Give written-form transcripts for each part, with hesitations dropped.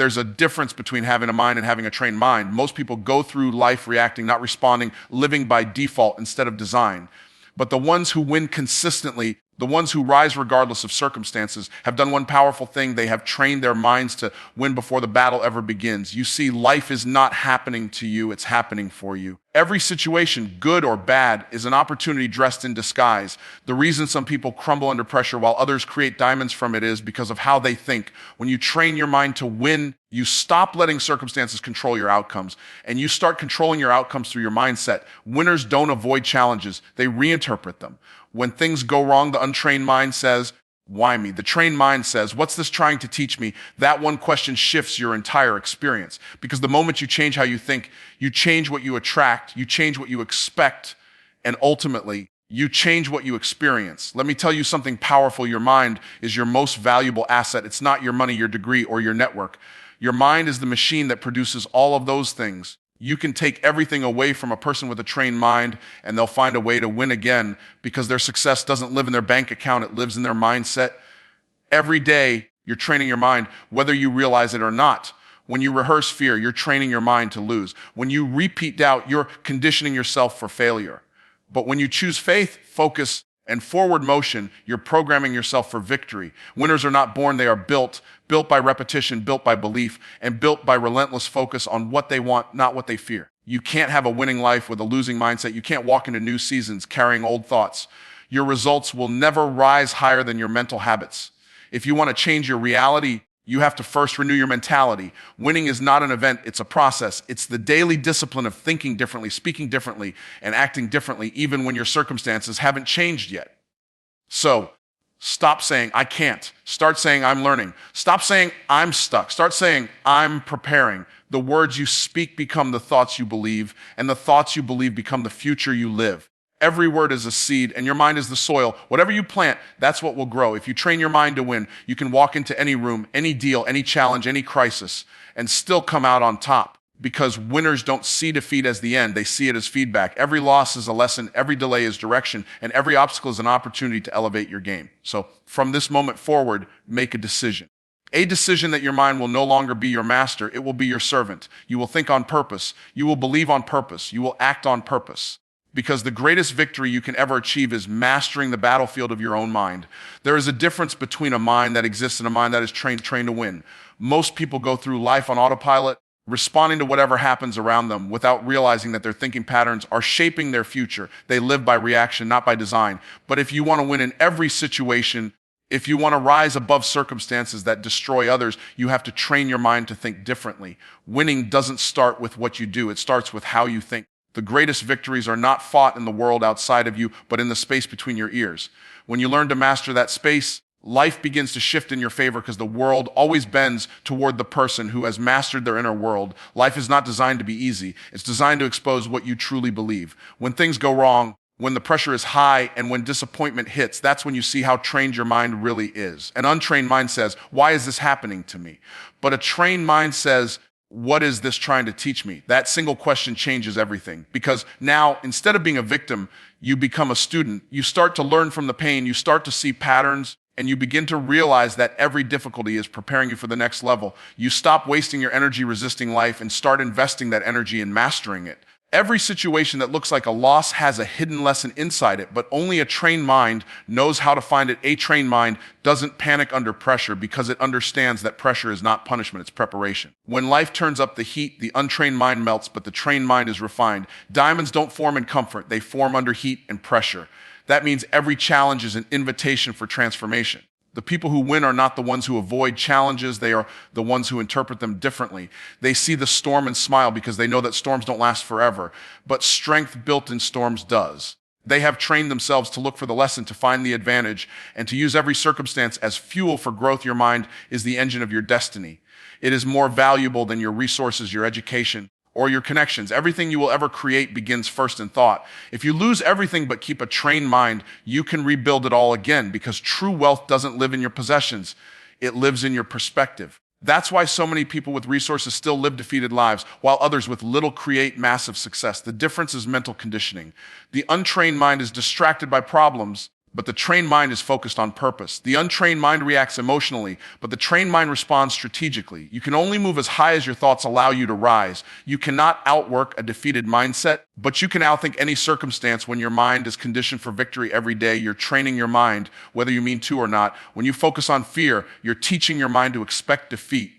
There's a difference between having a mind and having a trained mind. Most people go through life reacting, not responding, living by default instead of design. But the ones who win consistently, the ones who rise regardless of circumstances, have done one powerful thing. They have trained their minds to win before the battle ever begins. You see, life is not happening to you, it's happening for you. Every situation, good or bad, is an opportunity dressed in disguise. The reason some people crumble under pressure while others create diamonds from it is because of how they think. When you train your mind to win, you stop letting circumstances control your outcomes, and you start controlling your outcomes through your mindset. Winners don't avoid challenges, they reinterpret them. When things go wrong, the untrained mind says, why me? The trained mind says, what's this trying to teach me? That one question shifts your entire experience. Because the moment you change how you think, you change what you attract, you change what you expect, and ultimately, you change what you experience. Let me tell you something powerful. Your mind is your most valuable asset. It's not your money, your degree, or your network. Your mind is the machine that produces all of those things. You can take everything away from a person with a trained mind, and they'll find a way to win again because their success doesn't live in their bank account, it lives in their mindset. Every day, you're training your mind, whether you realize it or not. When you rehearse fear, you're training your mind to lose. When you repeat doubt, you're conditioning yourself for failure. But when you choose faith, focus, and forward motion, you're programming yourself for victory. Winners are not born, they are built by repetition, built by belief, and built by relentless focus on what they want, not what they fear. You can't have a winning life with a losing mindset. You can't walk into new seasons carrying old thoughts. Your results will never rise higher than your mental habits. If you want to change your reality, you have to first renew your mentality. Winning is not an event, it's a process. It's the daily discipline of thinking differently, speaking differently, and acting differently, even when your circumstances haven't changed yet. So, stop saying, I can't. Start saying, I'm learning. Stop saying, I'm stuck. Start saying, I'm preparing. The words you speak become the thoughts you believe, and the thoughts you believe become the future you live. Every word is a seed, and your mind is the soil. Whatever you plant, that's what will grow. If you train your mind to win, you can walk into any room, any deal, any challenge, any crisis, and still come out on top. Because winners don't see defeat as the end, they see it as feedback. Every loss is a lesson, every delay is direction, and every obstacle is an opportunity to elevate your game. So from this moment forward, make a decision. A decision that your mind will no longer be your master, it will be your servant. You will think on purpose, you will believe on purpose, you will act on purpose. Because the greatest victory you can ever achieve is mastering the battlefield of your own mind. There is a difference between a mind that exists and a mind that is trained to win. Most people go through life on autopilot, responding to whatever happens around them without realizing that their thinking patterns are shaping their future. They live by reaction, not by design. But if you want to win in every situation, if you want to rise above circumstances that destroy others, you have to train your mind to think differently. Winning doesn't start with what you do, it starts with how you think. The greatest victories are not fought in the world outside of you, but in the space between your ears. When you learn to master that space, life begins to shift in your favor because the world always bends toward the person who has mastered their inner world. Life is not designed to be easy. It's designed to expose what you truly believe. When things go wrong, when the pressure is high, and when disappointment hits, that's when you see how trained your mind really is. An untrained mind says, why is this happening to me? But a trained mind says, what is this trying to teach me? That single question changes everything. Because now, instead of being a victim, you become a student. You start to learn from the pain. You start to see patterns, and you begin to realize that every difficulty is preparing you for the next level. You stop wasting your energy resisting life and start investing that energy in mastering it. Every situation that looks like a loss has a hidden lesson inside it, but only a trained mind knows how to find it. A trained mind doesn't panic under pressure because it understands that pressure is not punishment, it's preparation. When life turns up the heat, the untrained mind melts, but the trained mind is refined. Diamonds don't form in comfort, they form under heat and pressure. That means every challenge is an invitation for transformation. The people who win are not the ones who avoid challenges, they are the ones who interpret them differently. They see the storm and smile because they know that storms don't last forever, but strength built in storms does. They have trained themselves to look for the lesson, to find the advantage, and to use every circumstance as fuel for growth. Your mind is the engine of your destiny. It is more valuable than your resources, your education, or your connections. Everything you will ever create begins first in thought. If you lose everything but keep a trained mind, you can rebuild it all again, because true wealth doesn't live in your possessions. It lives in your perspective. That's why so many people with resources still live defeated lives, while others with little create massive success. The difference is mental conditioning. The untrained mind is distracted by problems. but the trained mind is focused on purpose. The untrained mind reacts emotionally, but the trained mind responds strategically. You can only move as high as your thoughts allow you to rise. You cannot outwork a defeated mindset, but you can outthink any circumstance when your mind is conditioned for victory every day. You're training your mind, whether you mean to or not. When you focus on fear, you're teaching your mind to expect defeat.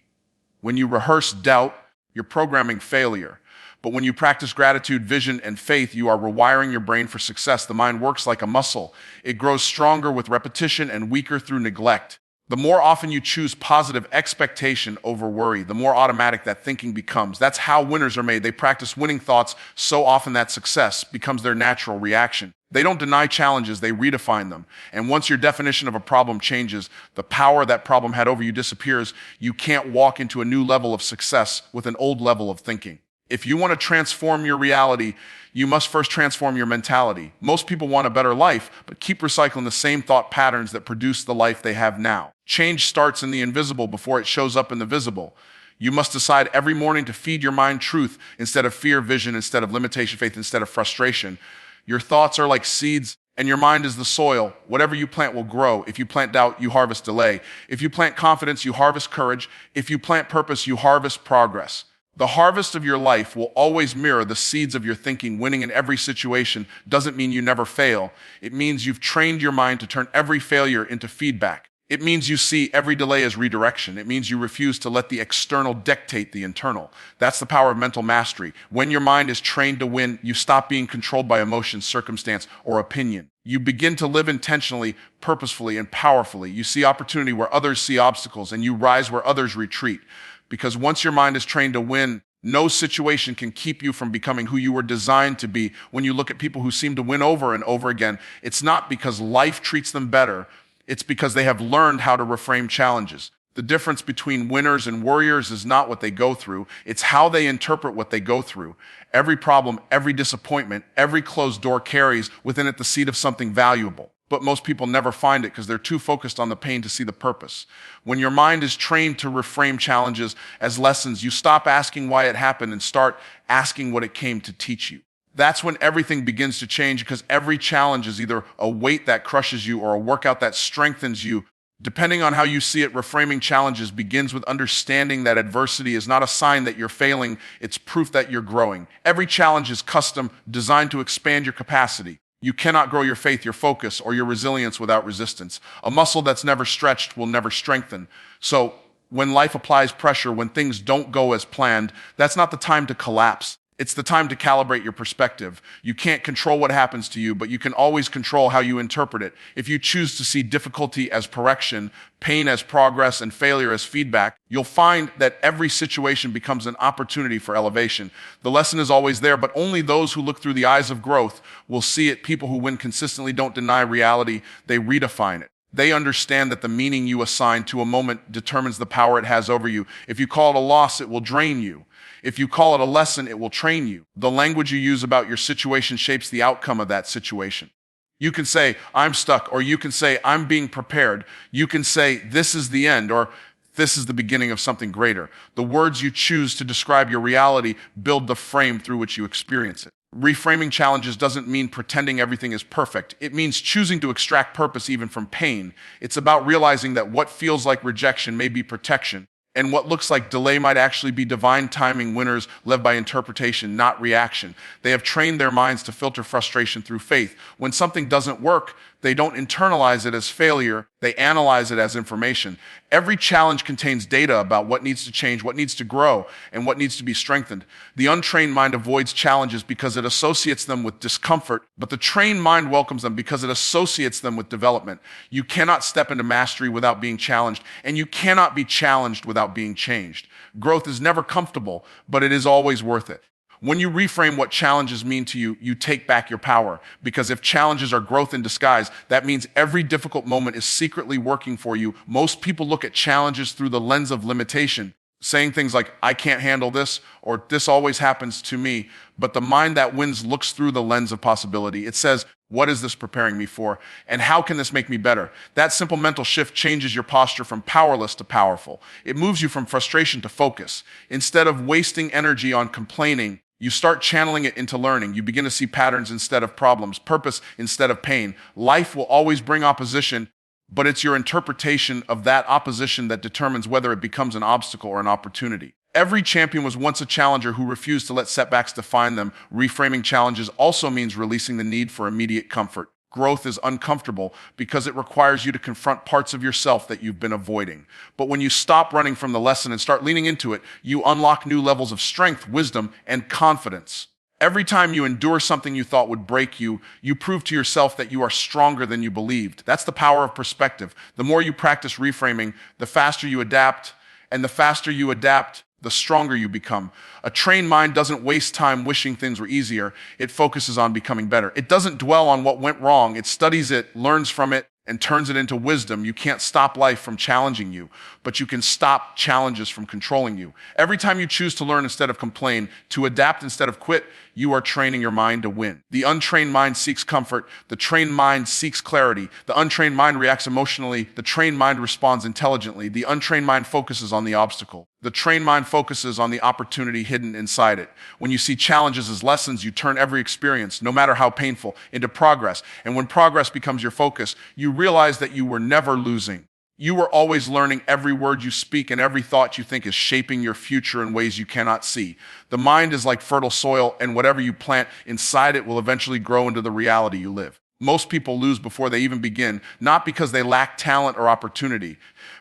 When you rehearse doubt, you're programming failure. But when you practice gratitude, vision, and faith, you are rewiring your brain for success. The mind works like a muscle. It grows stronger with repetition and weaker through neglect. The more often you choose positive expectation over worry, the more automatic that thinking becomes. That's how winners are made. They practice winning thoughts so often that success becomes their natural reaction. They don't deny challenges, they redefine them. And once your definition of a problem changes, the power that problem had over you disappears. You can't walk into a new level of success with an old level of thinking. If you want to transform your reality, you must first transform your mentality. Most people want a better life, but keep recycling the same thought patterns that produce the life they have now. Change starts in the invisible before it shows up in the visible. You must decide every morning to feed your mind truth instead of fear, vision instead of limitation, faith instead of frustration. Your thoughts are like seeds, and your mind is the soil. Whatever you plant will grow. If you plant doubt, you harvest delay. If you plant confidence, you harvest courage. If you plant purpose, you harvest progress. The harvest of your life will always mirror the seeds of your thinking. Winning in every situation doesn't mean you never fail. It means you've trained your mind to turn every failure into feedback. It means you see every delay as redirection. It means you refuse to let the external dictate the internal. That's the power of mental mastery. When your mind is trained to win, you stop being controlled by emotion, circumstance, or opinion. You begin to live intentionally, purposefully, and powerfully. You see opportunity where others see obstacles, and you rise where others retreat. Because once your mind is trained to win, no situation can keep you from becoming who you were designed to be. When you look at people who seem to win over and over again, it's not because life treats them better. It's because they have learned how to reframe challenges. The difference between winners and warriors is not what they go through. It's how they interpret what they go through. Every problem, every disappointment, every closed door carries within it the seed of something valuable. But most people never find it because they're too focused on the pain to see the purpose. When your mind is trained to reframe challenges as lessons, you stop asking why it happened and start asking what it came to teach you. That's when everything begins to change, because every challenge is either a weight that crushes you or a workout that strengthens you. Depending on how you see it, reframing challenges begins with understanding that adversity is not a sign that you're failing, it's proof that you're growing. Every challenge is custom, designed to expand your capacity. You cannot grow your faith, your focus, or your resilience without resistance. A muscle that's never stretched will never strengthen. So when life applies pressure, when things don't go as planned, that's not the time to collapse. It's the time to calibrate your perspective. You can't control what happens to you, but you can always control how you interpret it. If you choose to see difficulty as correction, pain as progress, and failure as feedback, you'll find that every situation becomes an opportunity for elevation. The lesson is always there, but only those who look through the eyes of growth will see it. People who win consistently don't deny reality, they redefine it. They understand that the meaning you assign to a moment determines the power it has over you. If you call it a loss, it will drain you. If you call it a lesson, it will train you. The language you use about your situation shapes the outcome of that situation. You can say, I'm stuck, or you can say, I'm being prepared. You can say, this is the end, or this is the beginning of something greater. The words you choose to describe your reality build the frame through which you experience it. Reframing challenges doesn't mean pretending everything is perfect. It means choosing to extract purpose even from pain. It's about realizing that what feels like rejection may be protection, and what looks like delay might actually be divine timing. Winners live by interpretation, not reaction. They have trained their minds to filter frustration through faith. When something doesn't work, they don't internalize it as failure, they analyze it as information. Every challenge contains data about what needs to change, what needs to grow, and what needs to be strengthened. The untrained mind avoids challenges because it associates them with discomfort, but the trained mind welcomes them because it associates them with development. You cannot step into mastery without being challenged, and you cannot be challenged without being changed. Growth is never comfortable, but it is always worth it. When you reframe what challenges mean to you, you take back your power. Because if challenges are growth in disguise, that means every difficult moment is secretly working for you. Most people look at challenges through the lens of limitation, saying things like, I can't handle this, or this always happens to me. But the mind that wins looks through the lens of possibility. It says, what is this preparing me for? And how can this make me better? That simple mental shift changes your posture from powerless to powerful. It moves you from frustration to focus. Instead of wasting energy on complaining, You start channeling it into learning. You begin to see patterns instead of problems, purpose instead of pain. Life will always bring opposition, but it's your interpretation of that opposition that determines whether it becomes an obstacle or an opportunity. Every champion was once a challenger who refused to let setbacks define them. Reframing challenges also means releasing the need for immediate comfort. Growth is uncomfortable because it requires you to confront parts of yourself that you've been avoiding. But when you stop running from the lesson and start leaning into it, you unlock new levels of strength, wisdom, and confidence. Every time you endure something you thought would break you, you prove to yourself that you are stronger than you believed. That's the power of perspective. The more you practice reframing, the faster you adapt, and the faster you adapt, the stronger you become. A trained mind doesn't waste time wishing things were easier. It focuses on becoming better. It doesn't dwell on what went wrong. It studies it, learns from it, and turns it into wisdom. You can't stop life from challenging you, but you can stop challenges from controlling you. Every time you choose to learn instead of complain, to adapt instead of quit, you are training your mind to win. The untrained mind seeks comfort. The trained mind seeks clarity. The untrained mind reacts emotionally. The trained mind responds intelligently. The untrained mind focuses on the obstacle. The trained mind focuses on the opportunity hidden inside it. When you see challenges as lessons, you turn every experience, no matter how painful, into progress. And when progress becomes your focus, you realize that you were never losing. You were always learning. Every word you speak and every thought you think is shaping your future in ways you cannot see. The mind is like fertile soil, and whatever you plant inside it will eventually grow into the reality you live. Most people lose before they even begin, not because they lack talent or opportunity,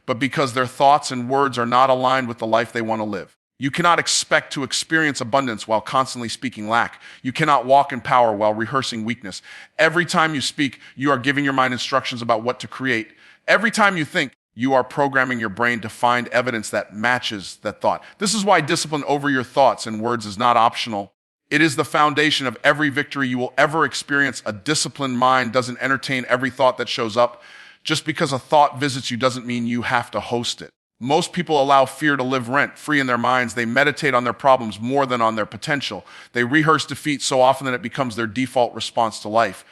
but because their thoughts and words are not aligned with the life they want to live. You cannot expect to experience abundance while constantly speaking lack. You cannot walk in power while rehearsing weakness. Every time you speak, you are giving your mind instructions about what to create. Every time you think, you are programming your brain to find evidence that matches that thought. This is why discipline over your thoughts and words is not optional. It is the foundation of every victory you will ever experience. A disciplined mind doesn't entertain every thought that shows up. Just because a thought visits you doesn't mean you have to host it. Most people allow fear to live rent-free in their minds. They meditate on their problems more than on their potential. They rehearse defeat so often that it becomes their default response to life.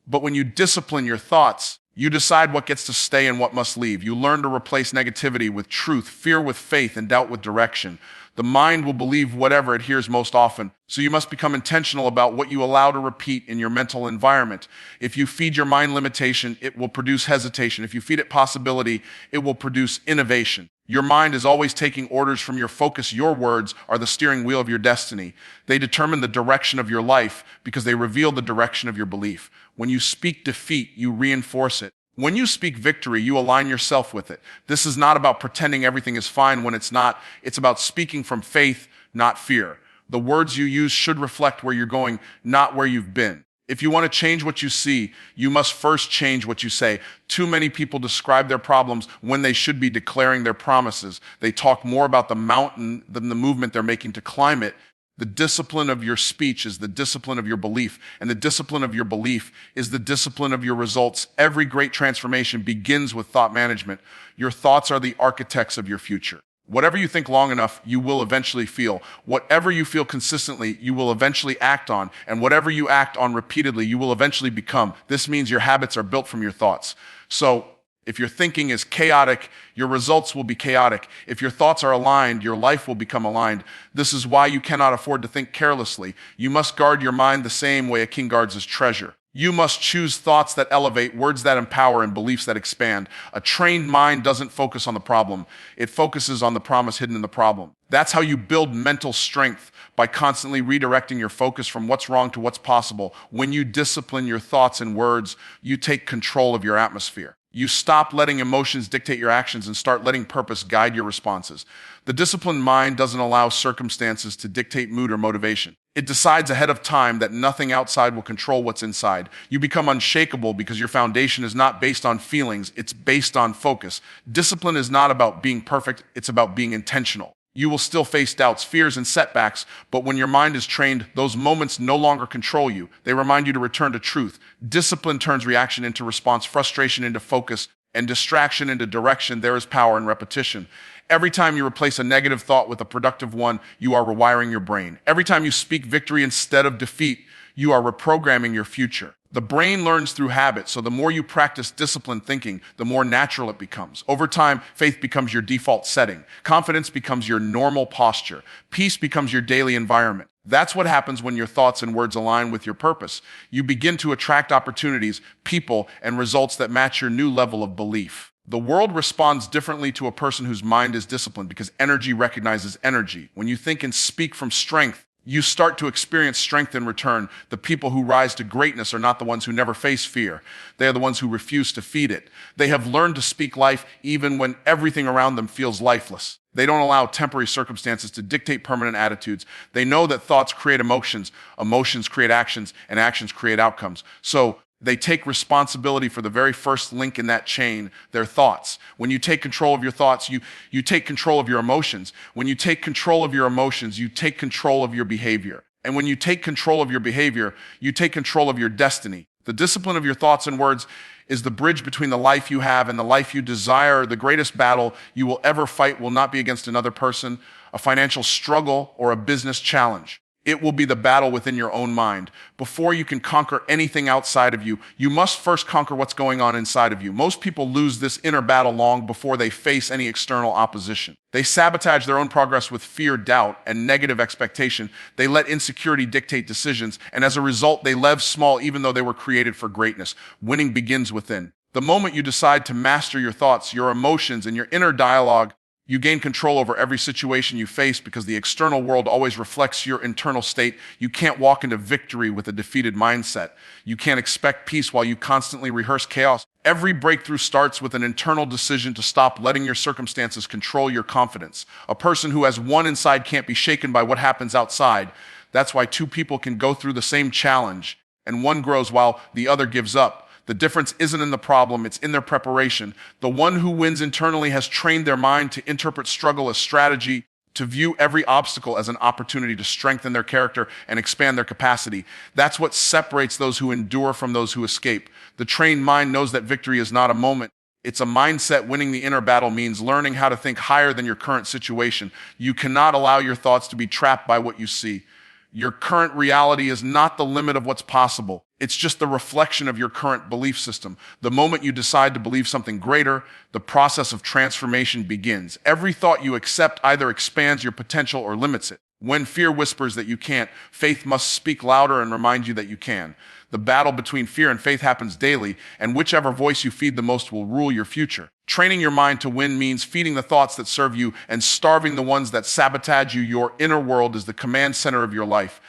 But when you discipline your thoughts, you decide what gets to stay and what must leave. You learn to replace negativity with truth, fear with faith, and doubt with direction. The mind will believe whatever it hears most often, so you must become intentional about what you allow to repeat in your mental environment. If you feed your mind limitation, it will produce hesitation. If you feed it possibility, it will produce innovation. Your mind is always taking orders from your focus. Your words are the steering wheel of your destiny. They determine the direction of your life because they reveal the direction of your belief. When you speak defeat, you reinforce it. When you speak victory, you align yourself with it. This is not about pretending everything is fine when it's not. It's about speaking from faith, not fear. The words you use should reflect where you're going, not where you've been. If you want to change what you see, you must first change what you say. Too many people describe their problems when they should be declaring their promises. They talk more about the mountain than the movement they're making to climb it. The discipline of your speech is the discipline of your belief, and the discipline of your belief is the discipline of your results. Every great transformation begins with thought management. Your thoughts are the architects of your future. Whatever you think long enough, you will eventually feel. Whatever you feel consistently, you will eventually act on. And whatever you act on repeatedly, you will eventually become. This means your habits are built from your thoughts. So if your thinking is chaotic, your results will be chaotic. If your thoughts are aligned, your life will become aligned. This is why you cannot afford to think carelessly. You must guard your mind the same way a king guards his treasure. You must choose thoughts that elevate, words that empower, and beliefs that expand. A trained mind doesn't focus on the problem. It focuses on the promise hidden in the problem. That's how you build mental strength, by constantly redirecting your focus from what's wrong to what's possible. When you discipline your thoughts and words, you take control of your atmosphere. You stop letting emotions dictate your actions and start letting purpose guide your responses. The disciplined mind doesn't allow circumstances to dictate mood or motivation. It decides ahead of time that nothing outside will control what's inside. You become unshakable because your foundation is not based on feelings, it's based on focus. Discipline is not about being perfect, it's about being intentional. You will still face doubts, fears, and setbacks, but when your mind is trained, those moments no longer control you. They remind you to return to truth. Discipline turns reaction into response, frustration into focus, and distraction into direction. There is power in repetition. Every time you replace a negative thought with a productive one, you are rewiring your brain. Every time you speak victory instead of defeat, you are reprogramming your future. The brain learns through habit, so the more you practice disciplined thinking, the more natural it becomes. Over time, faith becomes your default setting. Confidence becomes your normal posture. Peace becomes your daily environment. That's what happens when your thoughts and words align with your purpose. You begin to attract opportunities, people, and results that match your new level of belief. The world responds differently to a person whose mind is disciplined because energy recognizes energy. When you think and speak from strength, you start to experience strength in return. The people who rise to greatness are not the ones who never face fear. They are the ones who refuse to feed it. They have learned to speak life even when everything around them feels lifeless. They don't allow temporary circumstances to dictate permanent attitudes. They know that thoughts create emotions, emotions create actions, and actions create outcomes. So they take responsibility for the very first link in that chain, their thoughts. When you take control of your thoughts, you take control of your emotions. When you take control of your emotions, you take control of your behavior. And when you take control of your behavior, you take control of your destiny. The discipline of your thoughts and words is the bridge between the life you have and the life you desire. The greatest battle you will ever fight will not be against another person, a financial struggle, or a business challenge. It will be the battle within your own mind. Before you can conquer anything outside of you, you must first conquer what's going on inside of you. Most people lose this inner battle long before they face any external opposition. They sabotage their own progress with fear, doubt, and negative expectation. They let insecurity dictate decisions, and as a result, they live small even though they were created for greatness. Winning begins within. The moment you decide to master your thoughts, your emotions, and your inner dialogue, you gain control over every situation you face because the external world always reflects your internal state. You can't walk into victory with a defeated mindset. You can't expect peace while you constantly rehearse chaos. Every breakthrough starts with an internal decision to stop letting your circumstances control your confidence. A person who has one inside can't be shaken by what happens outside. That's why two people can go through the same challenge and one grows while the other gives up. The difference isn't in the problem, it's in their preparation. The one who wins internally has trained their mind to interpret struggle as strategy, to view every obstacle as an opportunity to strengthen their character and expand their capacity. That's what separates those who endure from those who escape. The trained mind knows that victory is not a moment. It's a mindset. Winning the inner battle means learning how to think higher than your current situation. You cannot allow your thoughts to be trapped by what you see. Your current reality is not the limit of what's possible. It's just the reflection of your current belief system. The moment you decide to believe something greater, the process of transformation begins. Every thought you accept either expands your potential or limits it. When fear whispers that you can't, faith must speak louder and remind you that you can. The battle between fear and faith happens daily, and whichever voice you feed the most will rule your future. Training your mind to win means feeding the thoughts that serve you and starving the ones that sabotage you. Your inner world is the command center of your life.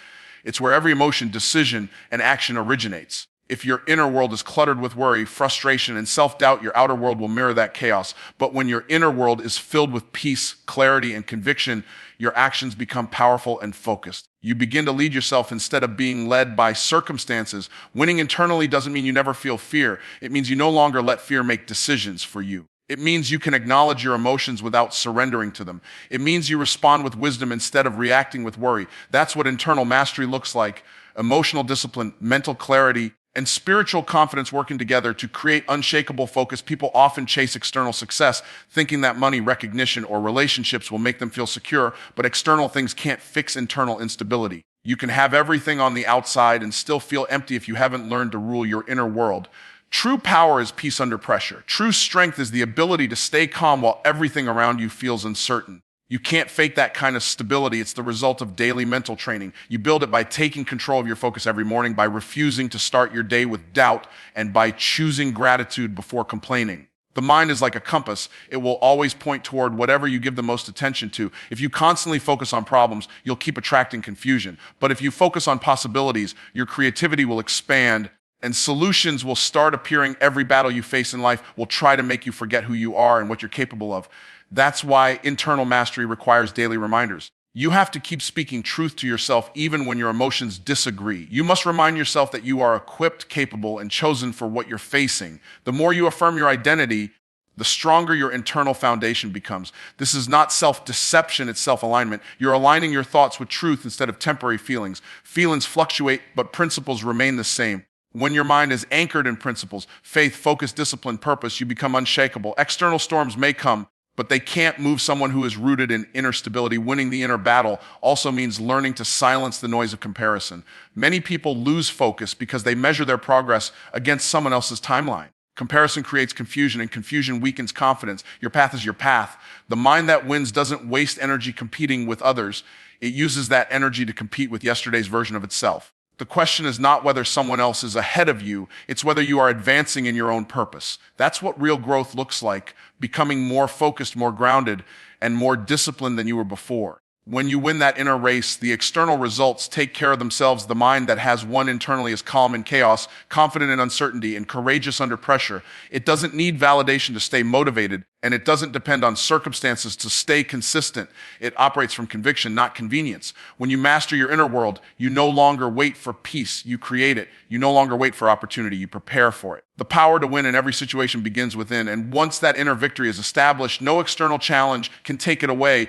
It's where every emotion, decision, and action originates. If your inner world is cluttered with worry, frustration, and self-doubt, your outer world will mirror that chaos. But when your inner world is filled with peace, clarity, and conviction, your actions become powerful and focused. You begin to lead yourself instead of being led by circumstances. Winning internally doesn't mean you never feel fear. It means you no longer let fear make decisions for you. It means you can acknowledge your emotions without surrendering to them. It means you respond with wisdom instead of reacting with worry. That's what internal mastery looks like. Emotional discipline, mental clarity, and spiritual confidence working together to create unshakable focus. People often chase external success, thinking that money, recognition, or relationships will make them feel secure, but external things can't fix internal instability. You can have everything on the outside and still feel empty if you haven't learned to rule your inner world. True power is peace under pressure. True strength is the ability to stay calm while everything around you feels uncertain. You can't fake that kind of stability. It's the result of daily mental training. You build it by taking control of your focus every morning, by refusing to start your day with doubt, and by choosing gratitude before complaining. The mind is like a compass. It will always point toward whatever you give the most attention to. If you constantly focus on problems, you'll keep attracting confusion. But if you focus on possibilities, your creativity will expand and solutions will start appearing. Every battle you face in life will try to make you forget who you are and what you're capable of. That's why internal mastery requires daily reminders. You have to keep speaking truth to yourself even when your emotions disagree. You must remind yourself that you are equipped, capable, and chosen for what you're facing. The more you affirm your identity, the stronger your internal foundation becomes. This is not self-deception, it's self-alignment. You're aligning your thoughts with truth instead of temporary feelings. Feelings fluctuate, but principles remain the same. When your mind is anchored in principles, faith, focus, discipline, purpose, you become unshakable. External storms may come, but they can't move someone who is rooted in inner stability. Winning the inner battle also means learning to silence the noise of comparison. Many people lose focus because they measure their progress against someone else's timeline. Comparison creates confusion, and confusion weakens confidence. Your path is your path. The mind that wins doesn't waste energy competing with others. It uses that energy to compete with yesterday's version of itself. The question is not whether someone else is ahead of you, it's whether you are advancing in your own purpose. That's what real growth looks like, becoming more focused, more grounded, and more disciplined than you were before. When you win that inner race, the external results take care of themselves. The mind that has won internally is calm in chaos, confident in uncertainty, and courageous under pressure. It doesn't need validation to stay motivated, and it doesn't depend on circumstances to stay consistent. It operates from conviction, not convenience. When you master your inner world, you no longer wait for peace, you create it. You no longer wait for opportunity, you prepare for it. The power to win in every situation begins within, and once that inner victory is established, no external challenge can take it away.